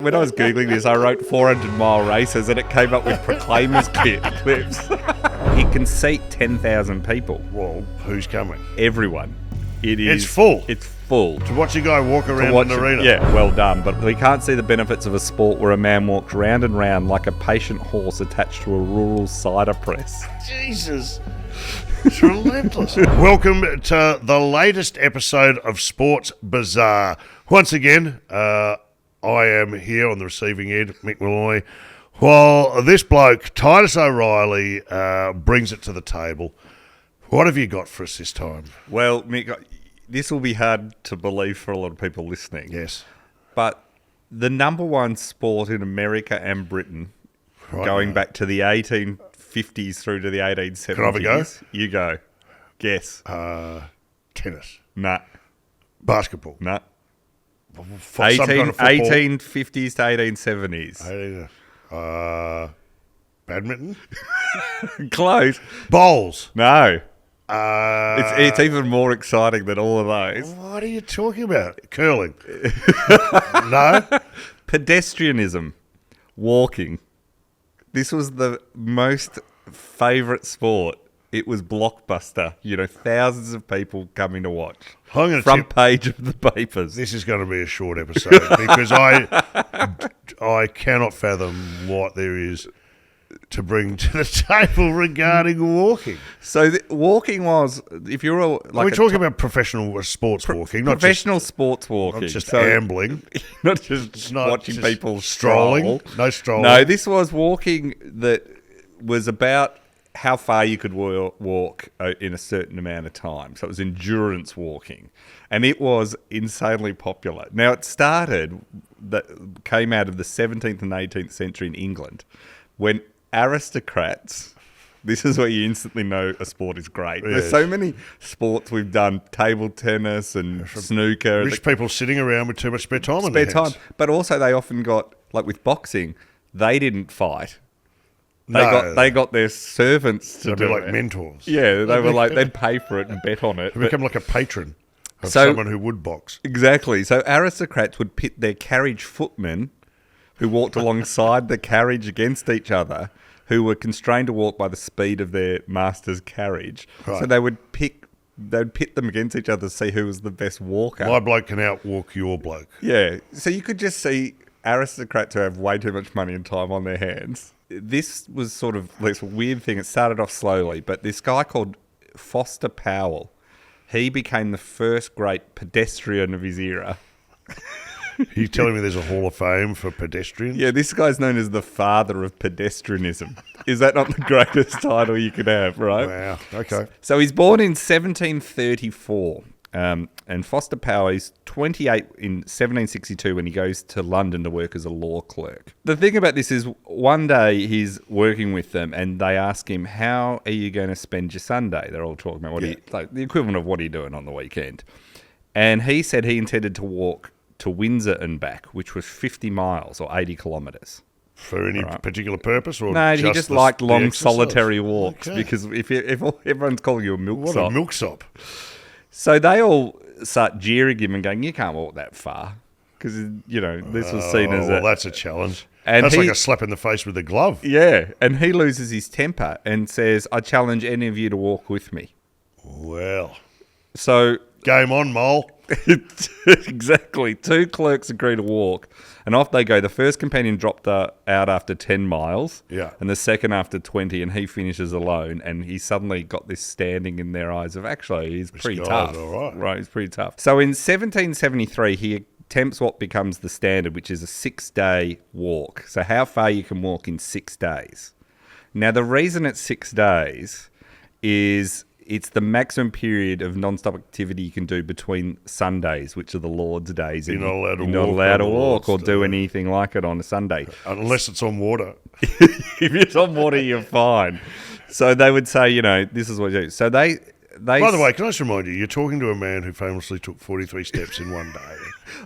When I was Googling this, I wrote 400-mile races and it came up with Proclaimers clips. It can seat 10,000 people. Well, who's coming? Everyone. It's full. It's full. To watch a guy walk around an arena. Yeah, well done. But we can't see the benefits of a sport where a man walks round and round like a patient horse attached to a rural cider press. Jesus. It's relentless. Welcome to the latest episode of Sports Bazaar. Once again, I am here on the receiving end, Mick Molloy, while this bloke, Titus O'Reilly, brings it to the table. What have you got for us this time? Well, Mick, this will be hard to believe for a lot of people listening. Yes. But the number one sport in America and Britain, going back to the 1850s through to the 1870s. Can I have a go? You go. Guess. Tennis. Nah. Basketball. Nah. 1850s to 1870s. Badminton? Close. Bowls? No. It's even more exciting than all of those. What are you talking about? Curling? No? Pedestrianism. Walking. This was the most favourite sport. It was blockbuster. You know, thousands of people coming to watch. Front page of the papers. This is going to be a short episode because I cannot fathom what there is to bring to the table regarding walking. So walking was, if you're we're talking about professional sports walking, not professional sports walking, not just ambling, not just watching just people strolling. stroll. No strolling. No, this was walking that was about how far you could walk in a certain amount of time. So it was endurance walking. And it was insanely popular. Now, it came out of the 17th and 18th century in England when aristocrats, this is where you instantly know a sport is great. Yes. There's so many sports we've done, table tennis and snooker. Rich people sitting around with too much spare time on their hands. But also they often got, like with boxing, they didn't fight. They got their servants to do be like it. mentors. Yeah, they were like, they'd pay for it and bet on it. They become like a patron of someone who would box. Exactly. So aristocrats would pit their carriage footmen who walked alongside the carriage against each other, who were constrained to walk by the speed of their master's carriage. Right. So they'd pit them against each other to see who was the best walker. My bloke can outwalk your bloke. Yeah. So you could just see aristocrats who have way too much money and time on their hands. This was sort of this weird thing. It started off slowly, but this guy called Foster Powell, he became the first great pedestrian of his era. Are you telling me there's a Hall of Fame for pedestrians? Yeah, this guy's known as the father of pedestrianism. Is that not the greatest title you could have, right? Wow, okay. So he's born in 1734. And Foster Powell is 28 in 1762 when he goes to London to work as a law clerk. The thing about this is one day he's working with them and they ask him, how are you going to spend your Sunday? They're all talking about the equivalent of what are you doing on the weekend. And he said he intended to walk to Windsor and back, which was 50 miles or 80 kilometres. For any particular purpose? Or no, he just liked long solitary walks because if everyone's calling you a milksop. What a milksop. So they all start jeering him and going, you can't walk that far. Because, this was seen as that's a challenge. And that's like a slap in the face with a glove. Yeah, and he loses his temper and says, I challenge any of you to walk with me. Well. So... Game on, Mole. Exactly. 2 clerks agree to walk, and off they go. The first companion dropped out after 10 miles, and the second after 20, and he finishes alone, and he suddenly got this standing in their eyes of, actually, he's pretty tough. All right, he's pretty tough. So in 1773, he attempts what becomes the standard, which is a 6-day walk. So how far you can walk in 6 days. Now, the reason it's 6 days is... it's the maximum period of non-stop activity you can do between Sundays, which are the Lord's days. You're not allowed to walk. You're not allowed to walk or do anything like it on a Sunday. Unless it's on water. If it's on water, you're fine. So they would say, this is what you do. So they... By the way, can I just remind you, you're talking to a man who famously took 43 steps in one day.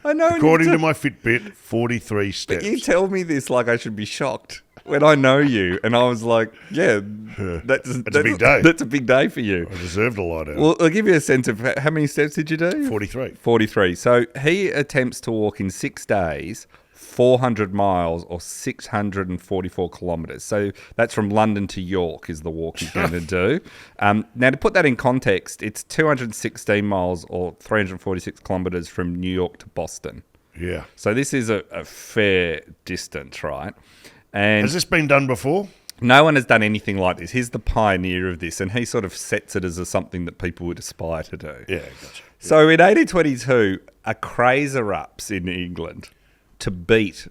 I know. According to my Fitbit, 43 steps. But you tell me this like I should be shocked. When I know you, and I was like, that's a big day. That's a big day for you. I deserved a lot out. Well, I'll give you a sense of how many steps did you do? 43. 43. So he attempts to walk in 6 days 400 miles or 644 kilometres. So that's from London to York is the walk he's going to do. Now, to put that in context, it's 216 miles or 346 kilometres from New York to Boston. Yeah. So this is a fair distance, right? And has this been done before? no one has done anything like this. He's the pioneer of this, and he sort of sets it as something that people would aspire to do. Yeah, gotcha. So in 1822, a craze erupts in England to beat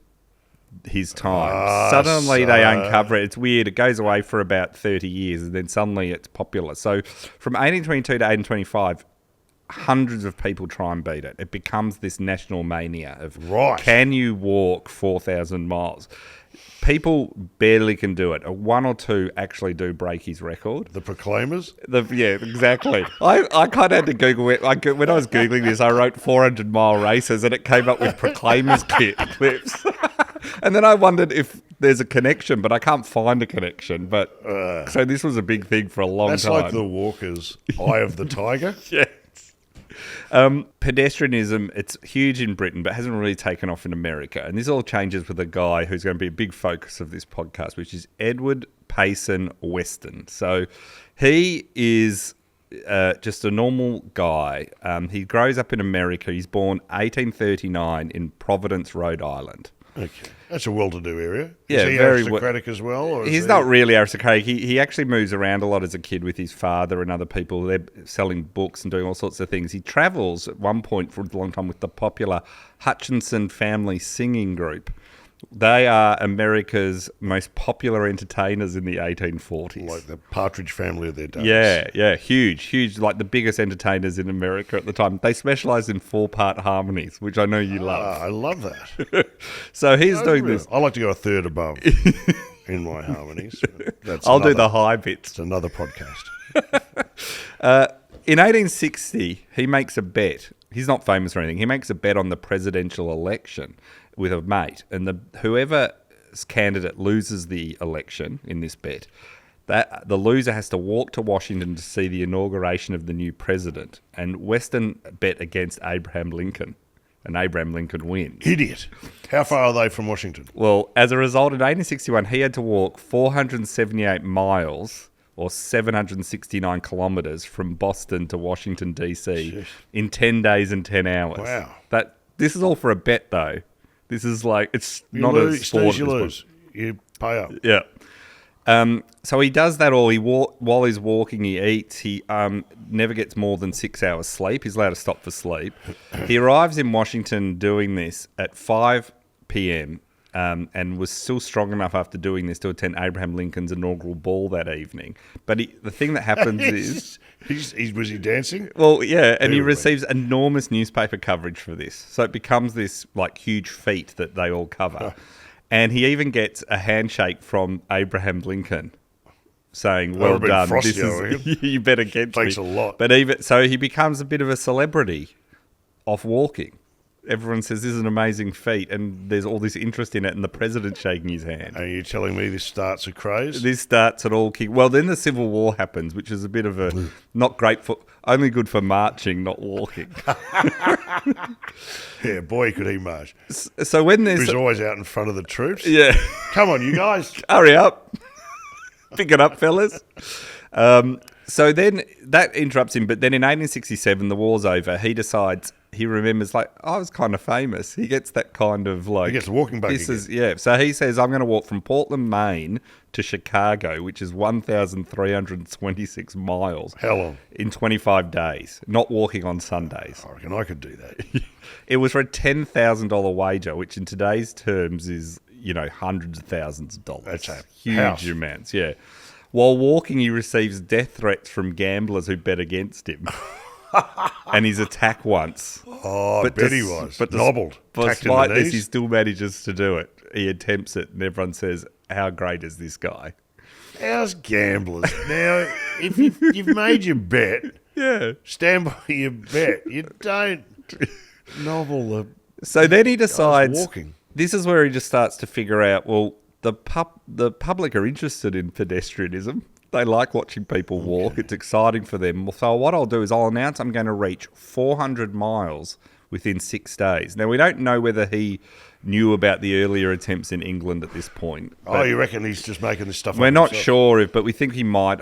his time. Suddenly they uncover it. It's weird. It goes away for about 30 years, and then suddenly it's popular. So from 1822 to 1825, hundreds of people try and beat it. It becomes this national mania of, can you walk 4,000 miles? People barely can do it. One or two actually do break his record. The Proclaimers? Yeah, exactly. I kind of had to Google it. When I was Googling this, I wrote 400-mile races, and it came up with Proclaimers clips. And then I wondered if there's a connection, but I can't find a connection. But so this was a big thing for a long time. That's like the Walker's Eye of the Tiger. Yeah. Pedestrianism, it's huge in Britain, but hasn't really taken off in America. And this all changes with a guy who's going to be a big focus of this podcast, which is Edward Payson Weston. So he is just a normal guy. He grows up in America. He's born 1839 in Providence, Rhode Island. Okay. That's a well-to-do area. Yeah, is he very aristocratic as well? Or he's not really aristocratic. He actually moves around a lot as a kid with his father and other people. They're selling books and doing all sorts of things. He travels at one point for a long time with the popular Hutchinson family singing group. They are America's most popular entertainers in the 1840s. Like the Partridge Family of their days. Yeah, huge, like the biggest entertainers in America at the time. They specialise in 4-part harmonies, which I know you love. I love that. So he's doing this. I like to go a third above in my harmonies. I'll do the high bits. It's another podcast. In 1860, he makes a bet. He's not famous or anything. He makes a bet on the presidential election with a mate, and whoever's candidate loses the election in this bet, that the loser has to walk to Washington to see the inauguration of the new president. And Weston bet against Abraham Lincoln, and Abraham Lincoln wins. Idiot. How far are they from Washington? Well, as a result, in 1861, he had to walk 478 miles or 769 kilometres from Boston to Washington, D.C. in 10 days and 10 hours. Wow. This is all for a bet, though. This is like, it's You not lose, a sport. you lose. You pay up. Yeah. So he does that all. While he's walking, he eats. He never gets more than 6 hours sleep. He's allowed to stop for sleep. He arrives in Washington doing this at 5 p.m. And was still strong enough after doing this to attend Abraham Lincoln's inaugural ball that evening. But the thing that happens is... Was he dancing? Well, yeah, and he receives enormous newspaper coverage for this. So it becomes this like huge feat that they all cover. And he even gets a handshake from Abraham Lincoln saying, well done, this is, you bet against me. Thanks a lot. But so he becomes a bit of a celebrity off walking. Everyone says this is an amazing feat, and there's all this interest in it, and the president's shaking his hand. Are you telling me this starts a craze? This starts at all kick. Well, then the Civil War happens, which is a bit of a not great for, only good for marching, not walking. Yeah, boy, could he march. So when there's... He's always out in front of the troops. Yeah. Come on, you guys. Hurry up. Pick it up, fellas. So then that interrupts him, but then in 1867, the war's over. He decides... He remembers, like, I was kind of famous. He gets that kind of, like... He gets the walking bug again. So he says, I'm going to walk from Portland, Maine to Chicago, which is 1,326 miles. How long? In 25 days. Not walking on Sundays. I reckon I could do that. It was for a $10,000 wager, which in today's terms is, hundreds of thousands of dollars. That's a huge amounts, yeah. While walking, he receives death threats from gamblers who bet against him. And he's attacked once. Oh, I bet he was. But nobbled. Despite this, he still manages to do it. He attempts it, and everyone says, how great is this guy? How's gamblers? Now, if you've made your bet, stand by your bet. You don't novel the... So then he decides... Walking. This is where he just starts to figure out, well, the public are interested in pedestrianism. They like watching people walk. It's exciting for them. So what I'll do is I'll announce I'm going to reach 400 miles within 6 days. Now, we don't know whether he knew about the earlier attempts in England at this point. Oh, you reckon he's just making this stuff up? We're not himself? sure, but we think he might,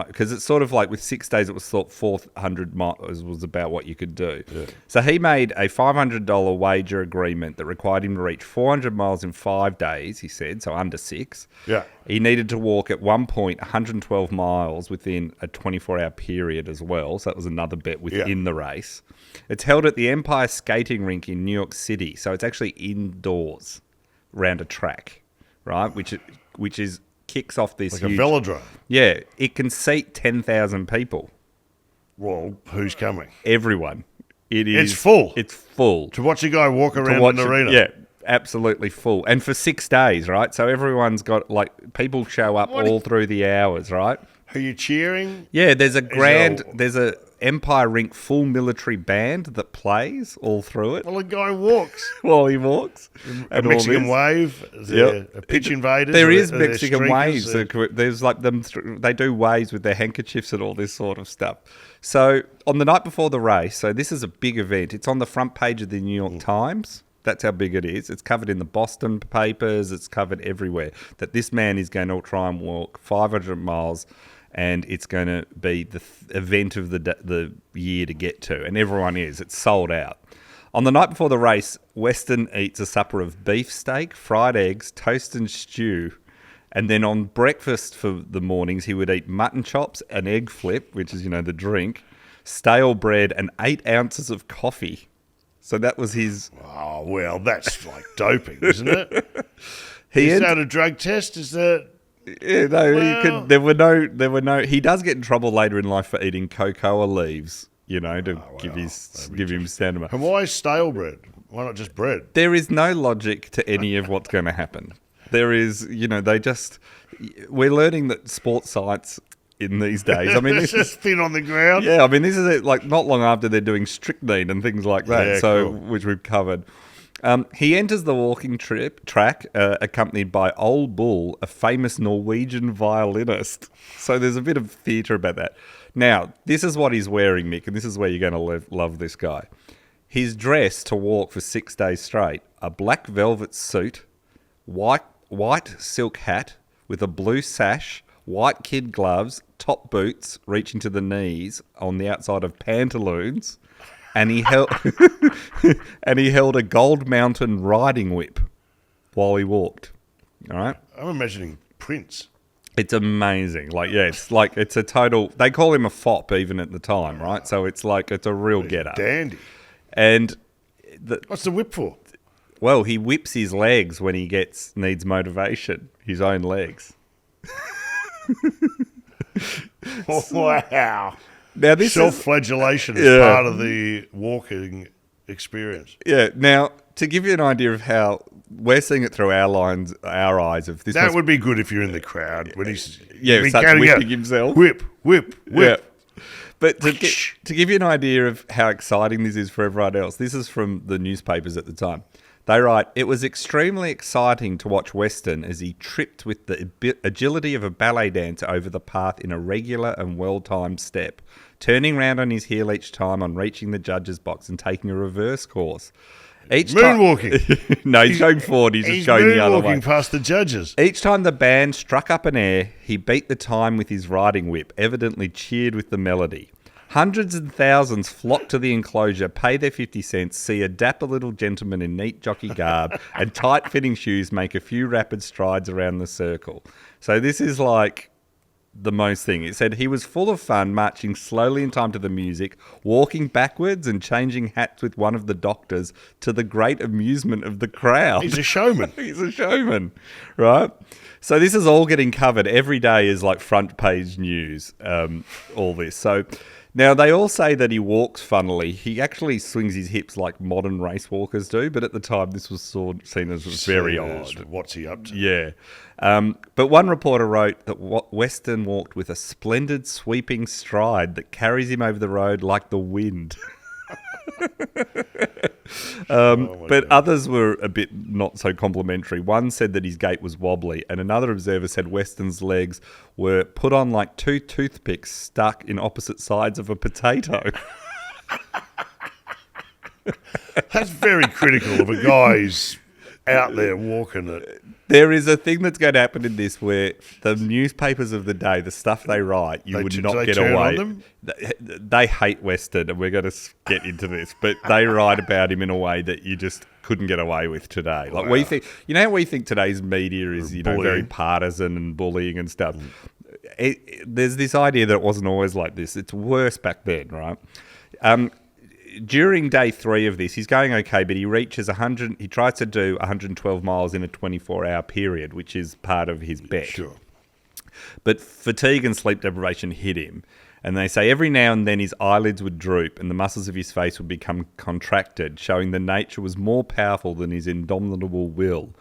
because it's sort of like with 6 days, it was thought 400 miles was about what you could do. Yeah. So he made a $500 wager agreement that required him to reach 400 miles in 5 days, he said, so under 6. Yeah. He needed to walk at one point 112 miles within a 24-hour period as well, so that was another bet within the race. It's held at the Empire Skating Rink in New York City, so it's actually indoors around a track, right? Which is kicks off this Like a velodrome. Yeah, it can seat 10,000 people. Well, who's coming? Everyone. It's full. It's full. To watch a guy walk around an arena. Yeah, absolutely full. And for 6 days, right? So everyone's got, like, people show up all through the hours, right? Are you cheering? Yeah, there's a Empire Rink full military band that plays all through it. Well, a guy walks. While he walks. A Mexican wave. A pitch invaders. There is Mexican waves. There's like them. They do waves with their handkerchiefs and all this sort of stuff. So on the night before the race, so this is a big event. It's on the front page of the New York Times. That's how big it is. It's covered in the Boston papers. It's covered everywhere. That this man is going to try and walk 500 miles. And it's going to be the event of the year to get to. And everyone is. It's sold out. On the night before the race, Weston eats a supper of beefsteak, fried eggs, toast and stew. And then on breakfast for the mornings, he would eat mutton chops, an egg flip, which is, the drink, stale bread, and 8 ounces of coffee. So that was his... Oh, well, that's like doping, isn't it? Is that a drug test? Is that... Yeah, no, there were no. He does get in trouble later in life for eating cocoa leaves, to give him stamina. And why stale bread? Why not just bread? There is no logic to any of what's going to happen. There is, we're learning that sports sites in these days. I mean, it's just thin on the ground. Yeah, I mean, this is like not long after they're doing strychnine and things like that. Yeah, so cool. Which we've covered. He enters the walking track accompanied by Old Bull, a famous Norwegian violinist. So there's a bit of theatre about that. Now, this is what he's wearing, Mick, and this is where you're going to love this guy. He's dressed to walk for 6 days straight. A black velvet suit, white silk hat with a blue sash, white kid gloves, top boots reaching to the knees on the outside of pantaloons. And he held a Gold Mountain riding whip while he walked. All right, I'm imagining Prince. It's amazing. It's a total. They call him a fop even at the time, right? So it's a real get-up. Dandy. And what's the whip for? Well, he whips his legs when he needs motivation. His own legs. Oh, wow. Now this self-flagellation is part of the walking experience. Yeah. Now, to give you an idea of how we're seeing it through our eyes of this. That would be good if you're in the crowd when he's whipping himself. Whip. Yeah. But to give you an idea of how exciting this is for everyone else, this is from the newspapers at the time. They write, "It was extremely exciting to watch Weston as he tripped with the agility of a ballet dancer over the path in a regular and well-timed step, turning round on his heel each time on reaching the judge's box and taking a reverse course. Moonwalking. No, he's going forward. He's just going the other way. Moonwalking past the judges. Each time the band struck up an air, he beat the time with his riding whip, evidently cheered with the melody. Hundreds and thousands flock to the enclosure, pay their 50 cents, see a dapper little gentleman in neat jockey garb and tight-fitting shoes make a few rapid strides around the circle." So this is like the most thing. It said he was full of fun, marching slowly in time to the music, walking backwards and changing hats with one of the doctors to the great amusement of the crowd. He's a showman. He's a showman, right? So this is all getting covered. Every day is like front page news, all this. So... Now, they all say that he walks funnily. He actually swings his hips like modern race walkers do, but at the time this was seen as very odd. What's he up to? Yeah. But one reporter wrote that Weston walked with a splendid sweeping stride that carries him over the road like the wind. But others were a bit not so complimentary. One said that his gait was wobbly, and another observer said Weston's legs were put on like 2 toothpicks stuck in opposite sides of a potato. That's very critical of a guy who's out there walking it. There is a thing that's going to happen in this where the newspapers of the day, the stuff they write, you would not get away. They hate Weston, and we're going to get into this, but they write about him in a way that you just couldn't get away with today. Like we think, you know how we think today's media is, very partisan and bullying and stuff. There's this idea that it wasn't always like this. It's worse back then, right? During day 3 of this, he's going okay, but he reaches 100. He tries to do 112 miles in a 24-hour period, which is part of his bet. Sure. But fatigue and sleep deprivation hit him, and they say every now and then his eyelids would droop and the muscles of his face would become contracted, showing the nature was more powerful than his indomitable will.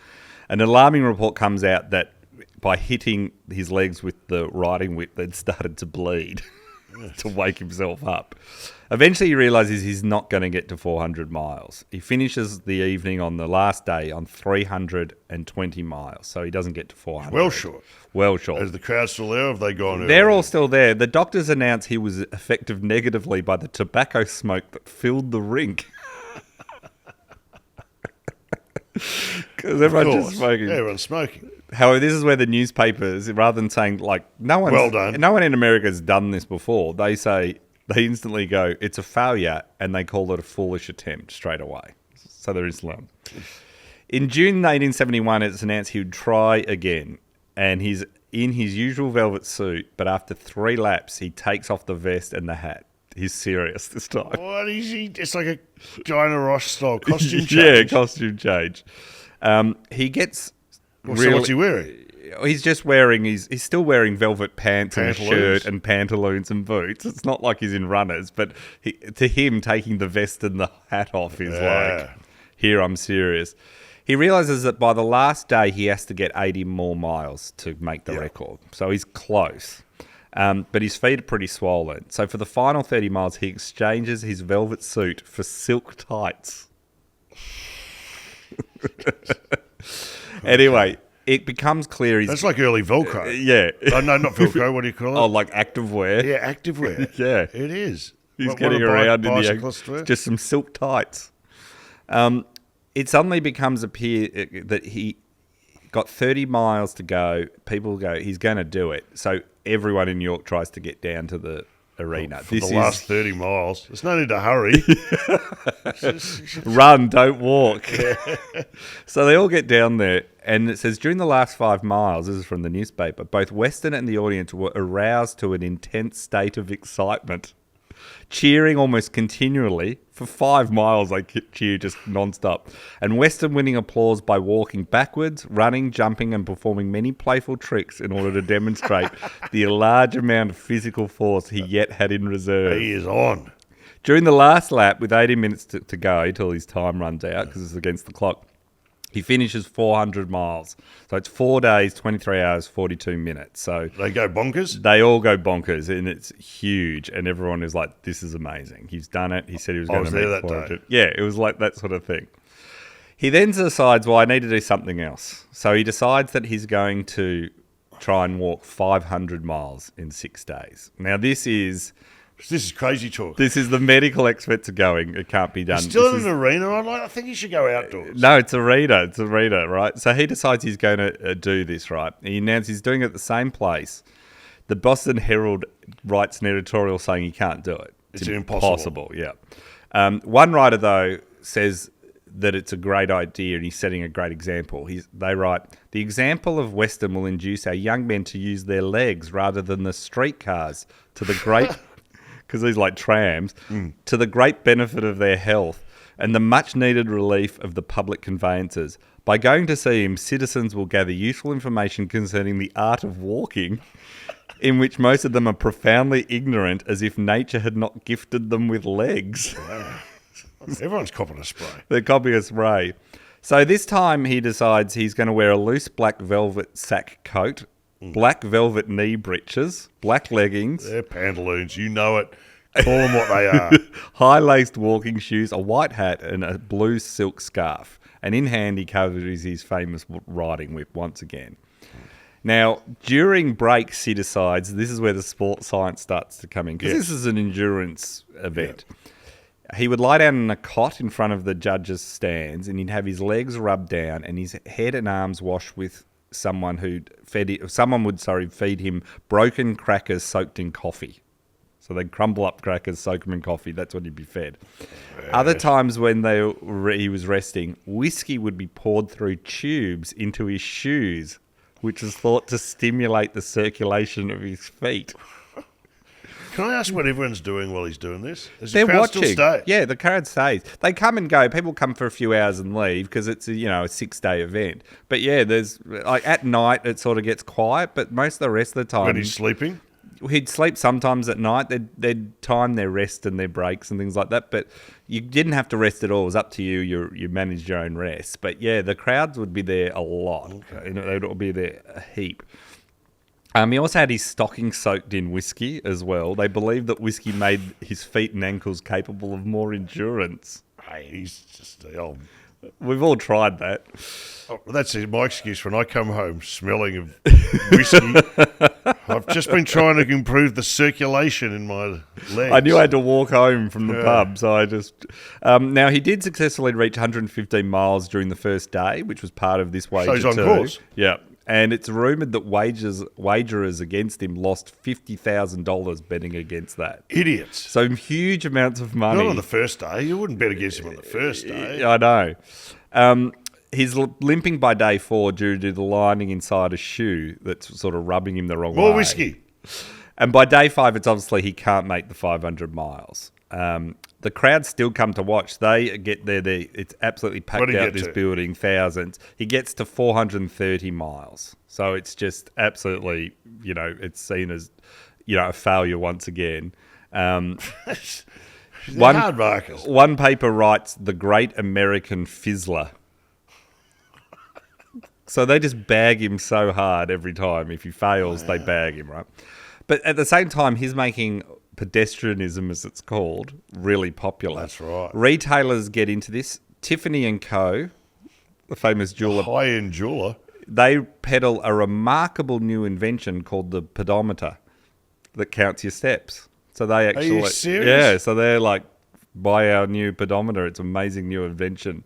An alarming report comes out that by hitting his legs with the riding whip, they'd started to bleed to wake himself up. Eventually, he realises he's not going to get to 400 miles. He finishes the evening on the last day on 320 miles, so he doesn't get to 400. Well short. Well short. Is the crowd still there, or have they gone? They're all still there. The doctors announced he was affected negatively by the tobacco smoke that filled the rink. Because everyone's just smoking. Yeah, everyone's smoking. However, this is where the newspapers, rather than saying, like, no one in America has done this before, they instantly go, it's a failure, and they call it a foolish attempt straight away. So they're Islam. In June 1871, it's announced he would try again, and he's in his usual velvet suit, but after 3 laps, he takes off the vest and the hat. He's serious this time. What is he? It's like a Diana Ross style costume change. Yeah, costume change. He gets... So what's he wearing? He's just wearing, he's still wearing velvet pants and a shirt and pantaloons and boots. It's not like he's in runners, but to him, taking the vest and the hat off is like, here, I'm serious. He realises that by the last day, he has to get 80 more miles to make the record. So he's close. But his feet are pretty swollen. So for the final 30 miles, he exchanges his velvet suit for silk tights. Anyway, it becomes clear he's... That's like early Velcro. Yeah. Oh, no, not Velcro. What do you call it? Oh, like activewear. Yeah, activewear. Yeah. It is. He's getting around in just some silk tights. It suddenly becomes appear that he got 30 miles to go. People go, he's going to do it. So everyone in New York tries to get down to the arena. For the last 30 miles. There's no need to hurry. Run, don't walk. So they all get down there, and it says, during the last 5 miles, this is from the newspaper, both Weston and the audience were aroused to an intense state of excitement. Cheering almost continually. For 5 miles, they cheer just non-stop. And Weston winning applause by walking backwards, running, jumping, and performing many playful tricks in order to demonstrate the large amount of physical force he yet had in reserve. He is on. During the last lap, with 80 minutes to go till his time runs out, because it's against the clock, he finishes 400 miles. So it's 4 days, 23 hours, 42 minutes. So they go bonkers? They all go bonkers, and it's huge. And everyone is like, this is amazing. He's done it. He said he was going to make 400. Yeah, it was like that sort of thing. He then decides, well, I need to do something else. So he decides that he's going to try and walk 500 miles in 6 days. Now, this is crazy talk. This is the medical experts are going. It can't be done. He's still in an arena. I think he should go outdoors. No, it's arena. It's arena, right? So he decides he's going to do this, right? He announced he's doing it at the same place. The Boston Herald writes an editorial saying he can't do it. It's impossible. Yeah. One writer, though, says that it's a great idea and he's setting a great example. They write, the example of Weston will induce our young men to use their legs rather than the streetcars to the great... because these like trams, to the great benefit of their health and the much-needed relief of the public conveyances. By going to see him, citizens will gather useful information concerning the art of walking, in which most of them are profoundly ignorant, as if nature had not gifted them with legs. Wow. Everyone's copying a spray. They're copying a spray. So this time he decides he's going to wear a loose black velvet sack coat, black velvet knee breeches, black leggings. They're pantaloons, you know it. Call them what they are. High-laced walking shoes, a white hat, and a blue silk scarf. And in hand, he carries his famous riding whip once again. Now, during breaks, he decides this is where the sports science starts to come in, because this is an endurance event. He would lie down in a cot in front of the judges' stands, and he'd have his legs rubbed down and his head and arms washed with someone would feed him broken crackers soaked in coffee. So they'd crumble up crackers, soak them in coffee. That's what he'd be fed. Other times when he was resting, whiskey would be poured through tubes into his shoes, which is thought to stimulate the circulation of his feet. Can I ask what everyone's doing while he's doing this? Does They're the crowd watching. still stay? Yeah, the crowd stays. They come and go. People come for a few hours and leave because it's a 6-day event. But yeah, there's at night it sort of gets quiet, but most of the rest of the time When he's sleeping? he'd sleep sometimes at night. They'd time their rest and their breaks and things like that. But you didn't have to rest at all. It was up to you. You managed your own rest. But yeah, the crowds would be there a lot. Okay. They would be there a heap. He also had his stockings soaked in whiskey as well. They believed that whiskey made his feet and ankles capable of more endurance. Hey, he's just the old... We've all tried that. Oh, that's my excuse when I come home smelling of whiskey. I've just been trying to improve the circulation in my legs. I knew I had to walk home from the pub, so I just... now, he did successfully reach 115 miles during the first day, which was part of this wager So he's on course. Yeah. And it's rumoured that wagerers against him lost $50,000 betting against that. Idiots. So huge amounts of money. Not on the first day. You wouldn't bet against him on the first day. I know. He's limping by day 4 due to the lining inside a shoe that's sort of rubbing him the wrong way. More whiskey. And by day 5, it's obviously he can't make the 500 miles. The crowd still come to watch. They get there. It's absolutely packed out this building, thousands. He gets to 430 miles. So it's just absolutely, it's seen as, a failure once again. Hard markers. One paper writes, "The Great American Fizzler." So they just bag him so hard every time. If he fails, they bag him, right? But at the same time, he's making pedestrianism, as it's called, really popular. That's right. Retailers get into this. Tiffany & Co., the famous jeweler, high-end jeweler, they peddle a remarkable new invention called the pedometer that counts your steps. So they actually... Are you serious? Yeah, so they're like, buy our new pedometer. It's an amazing new invention.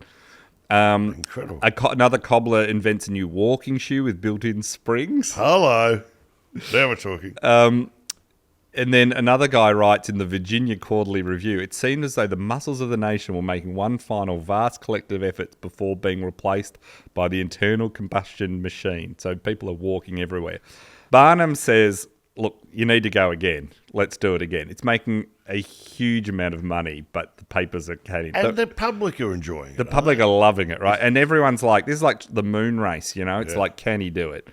Incredible. Another cobbler invents a new walking shoe with built-in springs. Hello. Now we're talking. And then another guy writes in the Virginia Quarterly Review, "It seemed as though the muscles of the nation were making one final vast collective effort before being replaced by the internal combustion machine." So people are walking everywhere. Barnum says, "Look, you need to go again. Let's do it again." It's making a huge amount of money, but the papers are cutting. And the public are enjoying it. The public are loving it, right? And everyone's like, this is like the moon race, It's like, can he do it?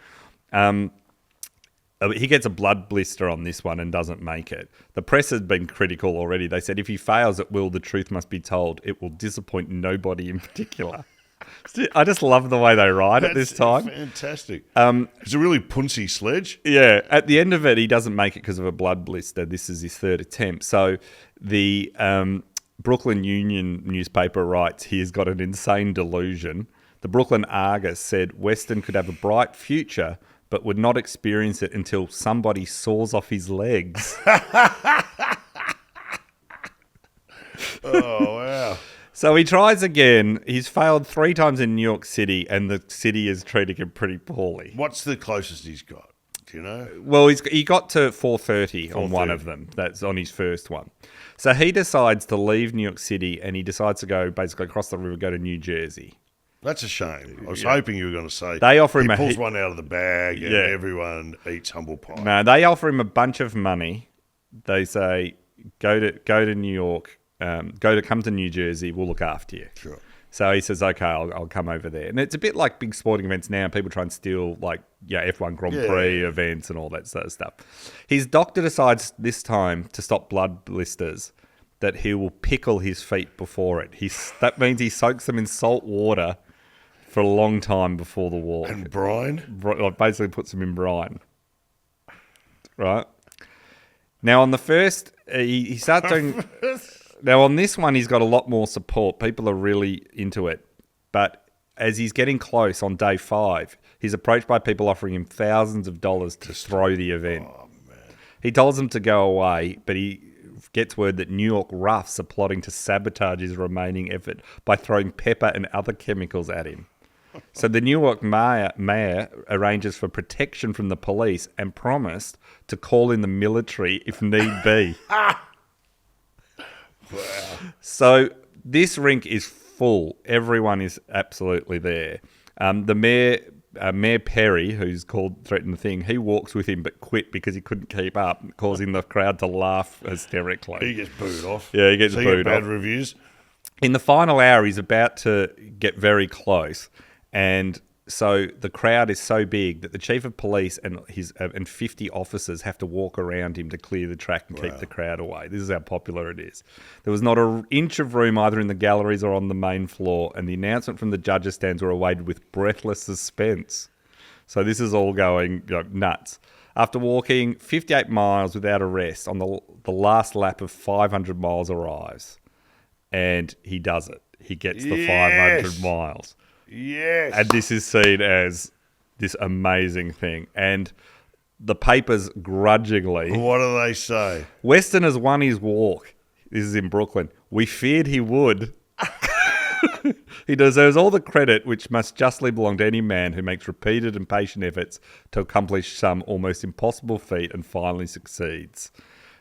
He gets a blood blister on this one and doesn't make it. The press has been critical already. They said if he fails at will, the truth must be told. It will disappoint nobody in particular. I just love the way they write it this time. Fantastic. It's a really punsy sledge. Yeah. At the end of it, he doesn't make it because of a blood blister. This is his third attempt. So the Brooklyn Union newspaper writes he has got an insane delusion. The Brooklyn Argus said Weston could have a bright future, but would not experience it until somebody saws off his legs. Oh, wow. So he tries again. He's failed 3 times in New York City, and the city is treating him pretty poorly. What's the closest he's got? Do you know? Well, he got to 430 on one of them. That's on his first one. So he decides to leave New York City, and he decides to go basically across the river, go to New Jersey. That's a shame. I was hoping you were going to say they offer him he pulls one out of the bag and everyone eats humble pie. No, they offer him a bunch of money. They say, go to New York, come to New Jersey, we'll look after you. Sure. So he says, okay, I'll come over there. And it's a bit like big sporting events now. People try and steal F1 Grand Prix events and all that sort of stuff. His doctor decides this time to stop blood blisters that he will pickle his feet before it. That means he soaks them in salt water for a long time before the walk. And brine? Basically puts them in brine. Right? Now on the first, he starts doing... Now on this one, he's got a lot more support. People are really into it. But as he's getting close on day 5, he's approached by people offering him thousands of dollars to throw the event. Oh, man. He tells them to go away, but he gets word that New York roughs are plotting to sabotage his remaining effort by throwing pepper and other chemicals at him. So the New York mayor arranges for protection from the police and promised to call in the military if need be. Wow. So this rink is full. Everyone is absolutely there. The Mayor Perry, who's threatened the thing, he walks with him but quit because he couldn't keep up, causing the crowd to laugh hysterically. He gets booed off. Yeah, he gets booed off. Bad reviews. In the final hour, he's about to get very close, and so the crowd is so big that the chief of police and 50 officers have to walk around him to clear the track and keep the crowd away. This is how popular it is. There was not an inch of room either in the galleries or on the main floor, and the announcement from the judges' stands were awaited with breathless suspense. So this is all going nuts. After walking 58 miles without a rest, on the last lap of 500 miles arrives, and he does it. He gets the 500 miles. Yes. And this is seen as this amazing thing. And the papers grudgingly... What do they say? Weston has won his walk. This is in Brooklyn. We feared he would. He deserves all the credit which must justly belong to any man who makes repeated and patient efforts to accomplish some almost impossible feat and finally succeeds.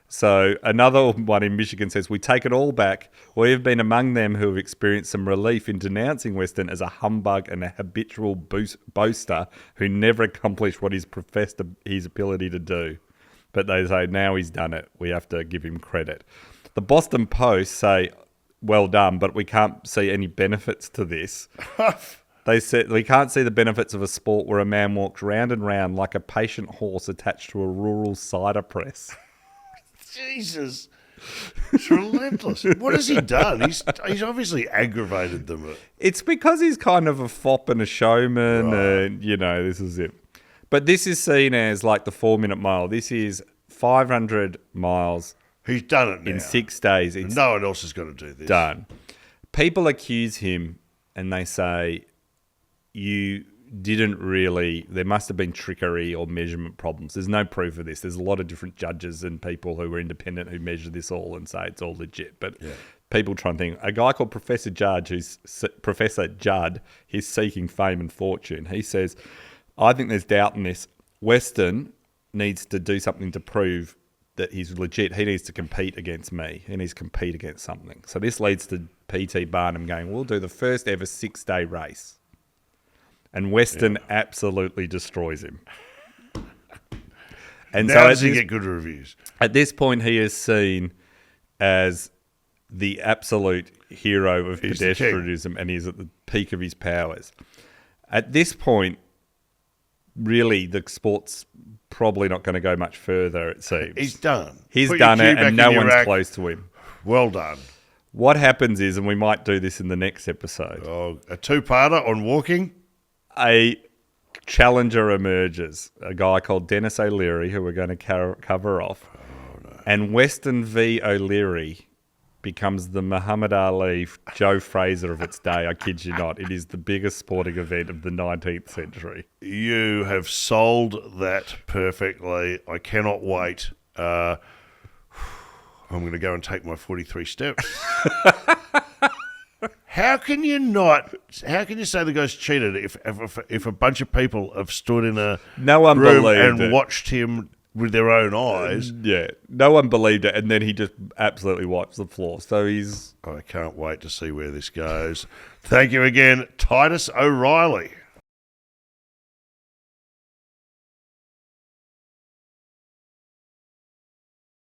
So another one in Michigan says, we take it all back. We have been among them who have experienced some relief in denouncing Weston as a humbug and a habitual boaster who never accomplished what he's professed his ability to do. But they say now he's done it. We have to give him credit. The Boston Post say, well done, but we can't see any benefits to this. They said we can't see the benefits of a sport where a man walks round and round like a patient horse attached to a rural cider press. Jesus. It's relentless. What has he done? He's obviously aggravated them. It's because he's kind of a fop and a showman, and, this is it. But this is seen as like the 4-minute mile. This is 500 miles. He's done it now. In 6 days. It's no one else is going to do this. Done. People accuse him and they say, you didn't really, there must have been trickery or measurement problems. There's no proof of this. There's a lot of different judges and people who are independent who measure this all and say it's all legit. But people try and think, a guy called Professor Judd, he's seeking fame and fortune. He says, I think there's doubt in this. Weston needs to do something to prove that he's legit. He needs to compete against me. He needs to compete against something. So this leads to P.T. Barnum going, we'll do the first ever 6-day race. And Weston absolutely destroys him. And now does he get good reviews? At this point, he is seen as the absolute hero of pedestrianism, and he's at the peak of his powers. At this point, really, the sport's probably not going to go much further, it seems. He's done. He's done it, and no one's close to him. Well done. What happens is, and we might do this in the next episode. Oh, a two-parter on walking? A challenger emerges, a guy called Dennis O'Leary, who we're going to cover off. Oh, no. And Weston v. O'Leary becomes the Muhammad Ali, Joe Fraser of its day. I kid you not. It is the biggest sporting event of the 19th century. You have sold that perfectly. I cannot wait. I'm going to go and take my 43 steps. How can you say the guy's cheated if a bunch of people have stood in a room and watched him with their own eyes? Yeah, no one believed it, and then he just absolutely wipes the floor. So I can't wait to see where this goes. Thank you again, Titus O'Reilly.